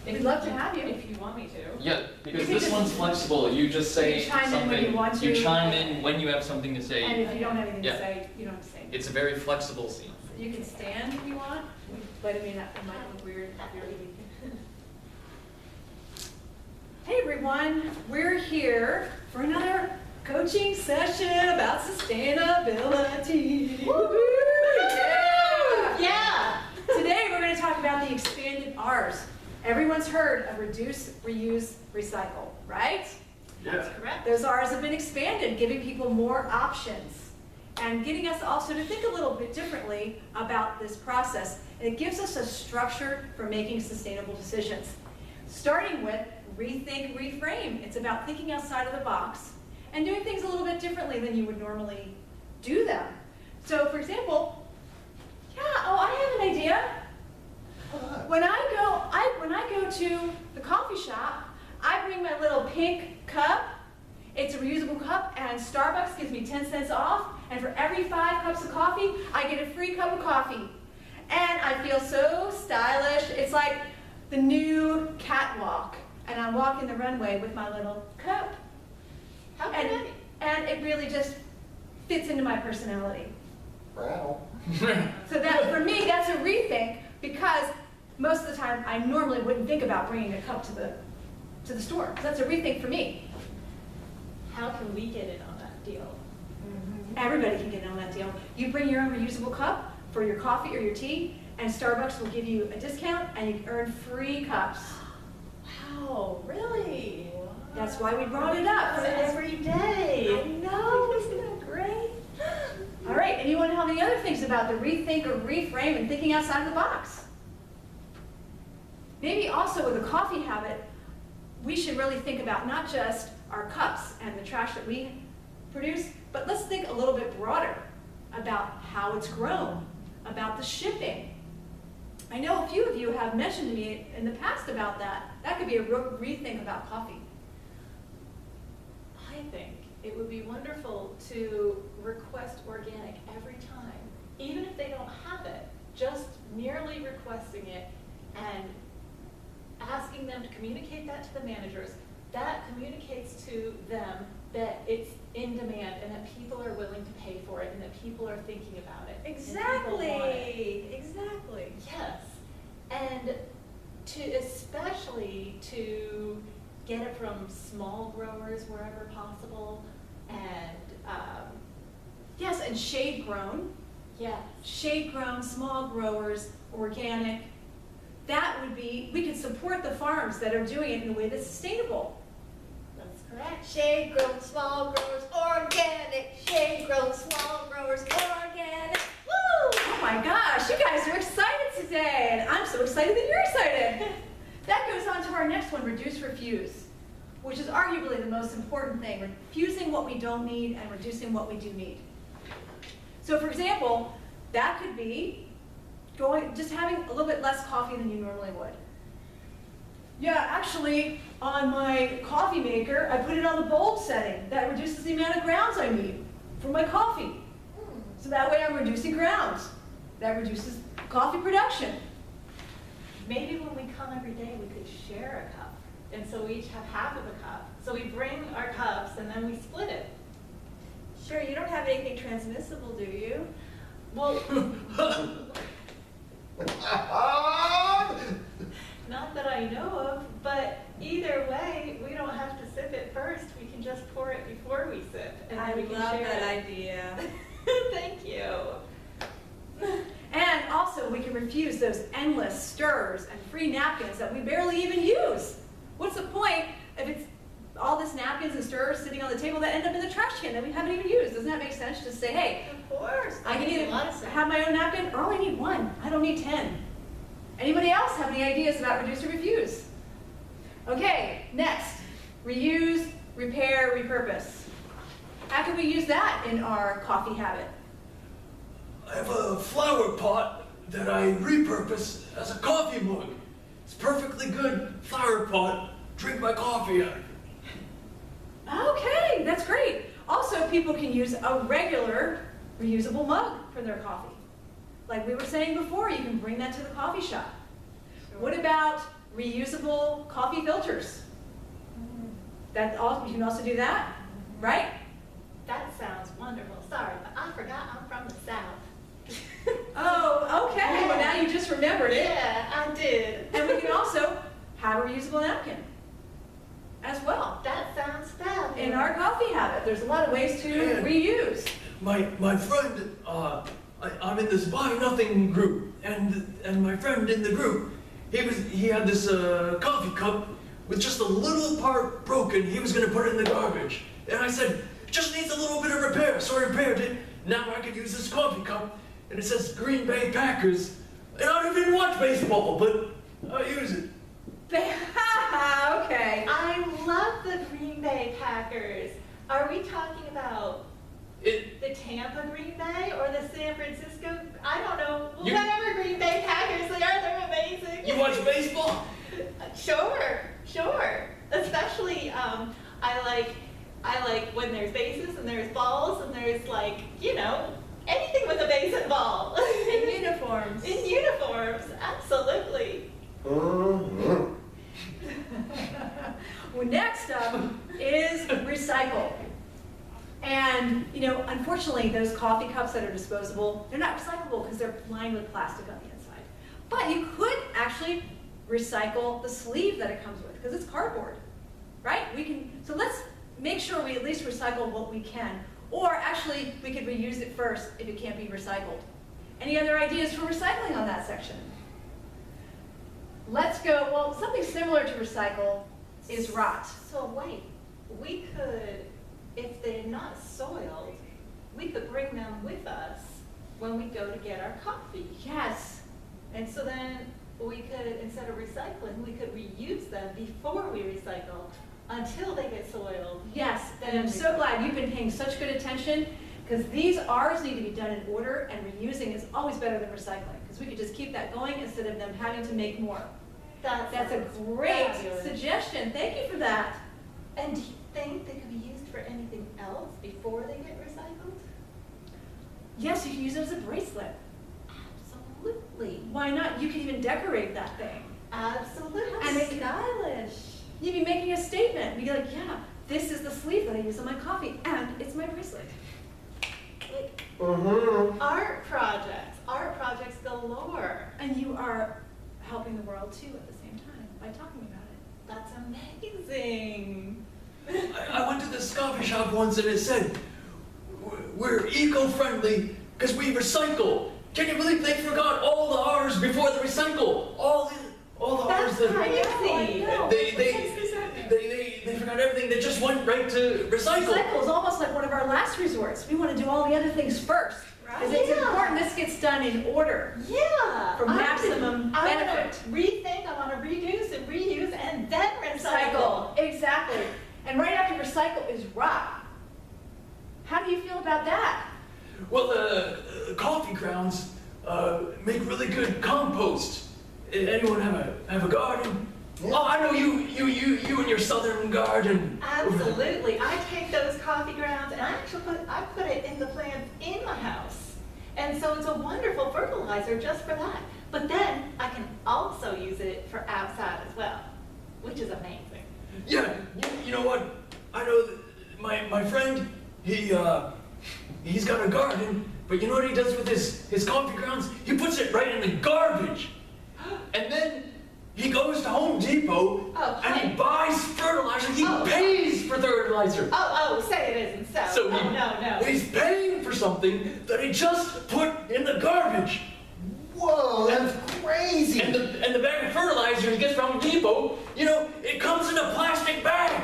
We'd love to have you. If you want me to. Yeah, because this one's flexible. You just say You chime in something. when you want to. You chime in when you have something to say. And if you don't have anything Yeah. to say, you don't have to say. It's a very flexible scene. You can stand if you want, but I mean, it might look weird if you're eating. Hey everyone, we're here for another coaching session about sustainability. Woo-hoo! Yeah! Yeah! Today we're going to talk about the expanded R's. Everyone's heard of reduce, reuse, recycle, right? That's correct. Those R's have been expanded, giving people more options and getting us also to think a little bit differently about this process. And it gives us a structure for making sustainable decisions. Starting with rethink, reframe. It's about thinking outside of the box and doing things a little bit differently than you would normally do them. So for example, I have an idea. When I go to the coffee shop, I bring my little pink cup. It's a reusable cup, and Starbucks gives me 10 cents off, and for every 5 cups of coffee, I get a free cup of coffee. And I feel so stylish. It's like the new catwalk, and I'm walking the runway with my little cup. How can And it really just fits into my personality. Wow. So that, for me, that's a rethink, because most of the time, I normally wouldn't think about bringing a cup to the store. So that's a rethink for me. How can we get in on that deal? Everybody can get in on that deal. You bring your own reusable cup for your coffee or your tea, and Starbucks will give you a discount, and you earn free cups. Wow, really? That's why we brought it up. For every day. I know, isn't that great? All right, anyone have any other things about the rethink or reframe and thinking outside the box? Maybe also with a coffee habit, we should really think about not just our cups and the trash that we produce, but let's think a little bit broader about how it's grown, about the shipping. I know a few of you have mentioned to me in the past about that. That could be a real rethink about coffee. I think it would be wonderful to request organic every time, even if they don't have it, just merely requesting it and asking them to communicate that to the managers. That communicates to them that it's in demand and that people are willing to pay for it and that people are thinking about it. and people want it. Exactly. Yes, and especially to get it from small growers wherever possible, and Yes, and shade grown. yes, Shade grown, small growers, organic. That would be, we could support the farms that are doing it in a way that's sustainable. that's correct. Shade grown, small growers, organic. Shade grown, small growers, organic. Woo! Oh my gosh, you guys are excited today, and I'm so excited that you're excited. That goes on to our next one, reduce, refuse, which is arguably the most important thing, refusing what we don't need and reducing what we do need. So for example, that could be just having a little bit less coffee than you normally would. Yeah, actually, on my coffee maker, I put it on the bulb setting. That reduces the amount of grounds I need for my coffee. So that way I'm reducing grounds. That reduces coffee production. Maybe when we come every day, we could share a cup, and so we each have half of a cup. So we bring our cups and then we split it. Sure, you don't have anything transmissible, do you? Well, not that I know of, but either way, we don't have to sip it first. We can just pour it before we sip, and then we can share it. idea. Thank you. And also, we can refuse those endless stirs and free napkins that we barely even use. What's the point if it's all this napkins and stirs sitting on the table that end up in the trash can that we haven't even used? Doesn't that make sense? Just say, hey, Of course. I can That makes either a lot of sense. have my own napkin or I only need one. I don't need 10. Anybody else have any ideas about reduce or refuse? Okay, next, reuse, repair, repurpose. How can we use that in our coffee habit? I have a flower pot that I repurpose as a coffee mug. It's perfectly good flower pot. Drink my coffee out of it. Okay, that's great. Also, people can use a regular reusable mug for their coffee. Like we were saying before, you can bring that to the coffee shop. What about about reusable coffee filters? You can also do that, right? That sounds wonderful. Sorry, but I forgot I'm from the South. Oh, okay, well now you just remembered it. Yeah, I did. And we can also have a reusable napkin as well. That sounds fabulous. In our coffee habit, there's a lot of ways to reuse. My friend, I'm in this Buy Nothing group, and my friend in the group, he had this coffee cup with just a little part broken. He was gonna put it in the garbage, and I said, just needs a little bit of repair. So I repaired it. Now I can use this coffee cup, and it says Green Bay Packers, and I don't even watch baseball, but I use it. Okay. I love the Green Bay Packers. Are we talking about the Tampa Green Bay or the San Francisco? I don't know. You- Whatever Green Bay Packers they are, they're amazing. You watch baseball? Sure. Especially, I like when there's bases and there's balls and there's like, anything with a base and ball. In uniforms. In uniforms, absolutely. Well, next up is recycle. And, unfortunately, those coffee cups that are disposable, they're not recyclable because they're lined with plastic on the inside. But you could actually recycle the sleeve that it comes with because it's cardboard, right? So let's make sure we at least recycle what we can. Or actually, we could reuse it first if it can't be recycled. Any other ideas for recycling on that section? Let's go, well, something similar to recycle is rot. So wait, we could, if they're not soiled, we could bring them with us when we go to get our coffee. Yes. And so then we could, instead of recycling, we could reuse them before we recycle until they get soiled. Yes, and I'm so glad you've been paying such good attention because ours need to be done in order, and reusing is always better than recycling because we could just keep that going instead of them having to make more. That's a great fabulous. suggestion. Thank you for that. And do you think they could be used for anything else before they get recycled? Yes, you can use it as a bracelet. Absolutely. Why not? You can even decorate that thing. Absolutely. And it can- stylish. You'd be making a statement. Be like, yeah, this is the sleeve that I use on my coffee, and it's my bracelet. Like, Mm-hmm. art projects galore. And you are helping the world too at the same time by talking about it. That's amazing. I went to this coffee shop once and it said, we're eco-friendly because we recycle. Can you believe they forgot all the R's before the recycle? All the R's That's that crazy. they forgot everything. They just went right to recycle. Recycle is almost like one of our last resorts. We want to do all the other things first. Because it's Yeah. important this gets done in order. Yeah. For maximum I benefit. want to rethink, I want to reduce and reuse and then recycle. Exactly. And right after recycle is rot. How do you feel about that? Well, the coffee grounds make really good compost. Anyone have a garden? Yeah. Oh, I know you and your southern garden. Absolutely. I take those coffee grounds and I put it in the plants in my house. And so it's a wonderful fertilizer just for that. But then I can also use it for outside as well, which is amazing. Yeah, you know what? I know that my friend, he's got a garden, but you know what he does with his coffee grounds? He puts it right in the garbage. And then he goes to Home Depot and he buys fertilizer. He pays for fertilizer. Oh, say it isn't so. So no. he's paying for something that he just put in the garbage. Whoa, that's crazy. And the bag of fertilizer he gets from Home Depot, it comes in a plastic bag.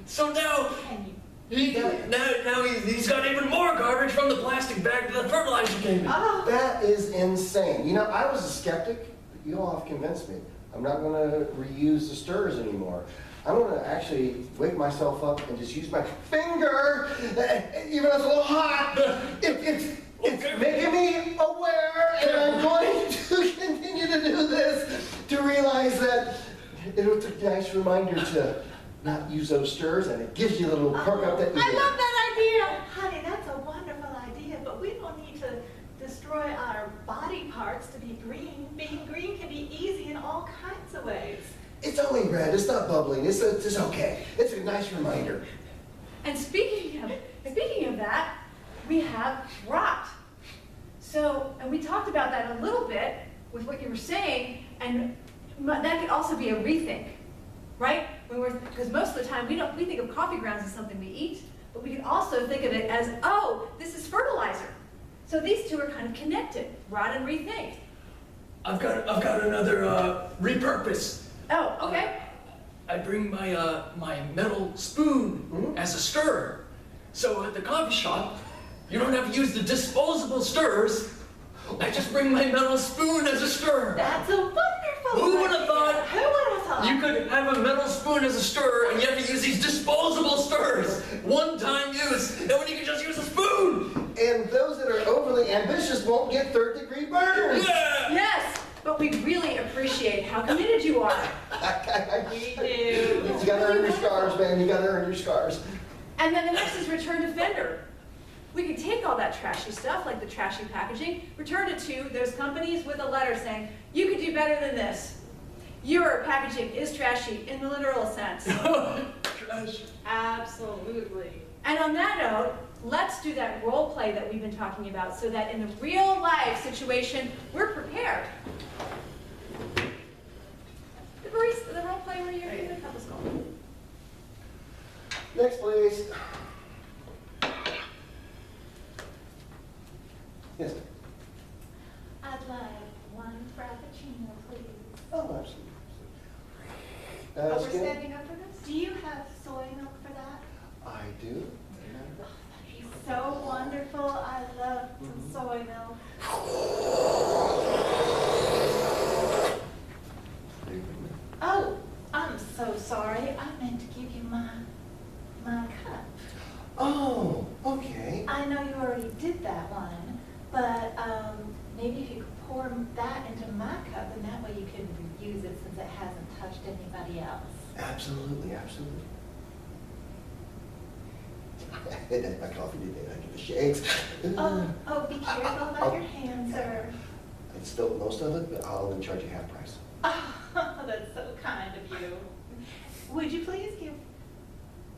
So now he's got even more garbage from the plastic bag that the fertilizer came in. Oh, That is insane. I was a skeptic, but you all have convinced me. I'm not going to reuse the stirrers anymore. I'm going to actually wake myself up and just use my finger, even though it's a little hot. It's making me aware, and I'm going to continue to do this to realize that it was a nice reminder to not use those stirrers, and it gives you a little perk up that you I get. love that idea. Honey, that's a wonderful idea, but we don't need to destroy our body parts to be green. Being green can be easy in all all kinds of ways. It's only red, it's not bubbling, it's okay. It's a nice reminder. And speaking of that, we have rot. So, and we talked about that a little bit with what you were saying, and that could also be a rethink, right? Because most of the time we think of coffee grounds as something we eat, but we can also think of it as, oh, this is fertilizer. So these two are kind of connected, rot and rethink. I've got another repurpose. Oh, okay. I bring my metal spoon as a stirrer. So at the coffee shop, you don't have to use the disposable stirrers. I just bring my metal spoon as a stirrer. That's a wonderful Who would have idea. thought? Who would have thought? You could have a metal spoon as a stirrer, and you have to use these disposable stirrers. One-time use, and when you can just use a spoon. And those that are overly ambitious won't get third-degree burns. Yeah! Yes, but we really appreciate how committed you are. We do. You gotta earn your scars, man, you gotta earn your scars. And then the next is return to vendor. We can take all that trashy stuff, like the trashy packaging, return it to those companies with a letter saying, you could do better than this. Your packaging is trashy in the literal sense. Trash. Absolutely. And on that note, let's do that role play that we've been talking about so that in the real life situation, we're prepared. The barista, the role play where you're in the cup of skull. Next, please. Yes, sir. I'd like one frappuccino, please. Oh, absolutely. Oh, we're Skinny? standing up for this? Do you have soy milk for that? I do. He's so wonderful. I love some soy milk. Oh, I'm so sorry. I meant to give you my cup. Oh, okay. I know you already did that one, but maybe if you could pour that into my cup, and that way you can reuse it since it hasn't touched anybody else. Absolutely, absolutely. I had my coffee today, I get the shakes. Oh, be careful about your hands, sir. I still most of it, but I'll only charge you half price. Oh, that's so kind of you. Would you please give,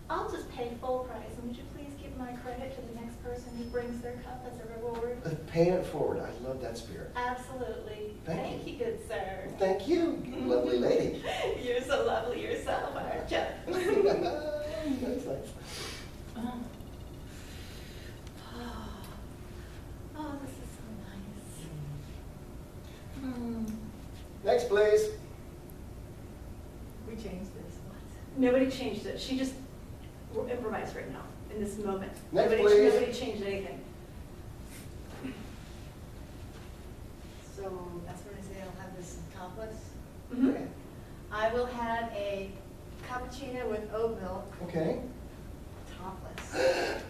I'll just pay full price, and would you please give my credit to the next person who brings their cup as a reward? Paying it forward, I love that spirit. Absolutely. Thank you, good sir. Thank you, lovely lady. You're so lovely yourself, aren't you? That's nice. Oh, this is so nice. Next, please. We changed this. Nobody changed it. She just improvised right now, in this moment. Next, Nobody please. changed anything. So that's when I say I'll have this topless. Mhm. Okay. I will have a cappuccino with oat milk, Okay. topless.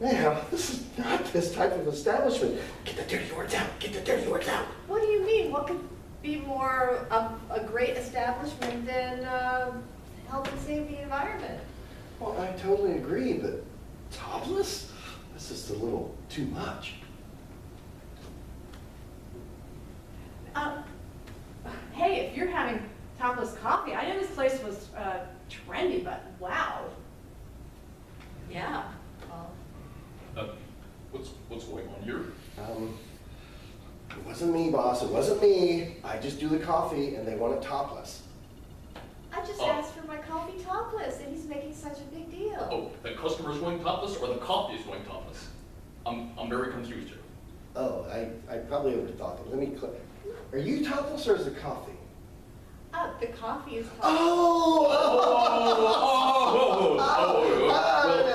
Now, this is not this type of establishment. Get the dirty words out. Get the dirty words out. What do you mean? What could be more of a great establishment than helping save the environment? Well, I totally agree, but topless? This is a little too much. Hey, if you're having topless coffee, I know this place was trendy, but wow. Yeah. Well, What's going on here? It wasn't me, boss. It wasn't me. I just do the coffee, and they want it topless. I just Oh. asked for my coffee topless, and he's making such a big deal. Oh, the customer's going topless or the coffee is going topless? I'm very confused here. Oh, I probably overthought it. Let me click. Are you topless or is it coffee? The coffee is topless. Oh!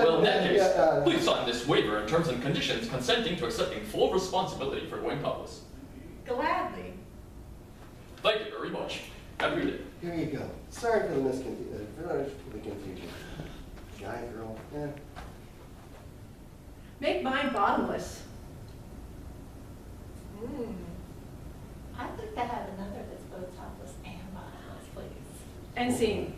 Well, in that case, Yeah. please sign this waiver and terms and conditions consenting to accepting full responsibility for going topless. Gladly. Thank you very much. Have a good day. Here you go. Sorry for the confusion. Guy, girl, yeah. Make mine bottomless. I'd like to have another that's both topless and bottomless, please. And scene.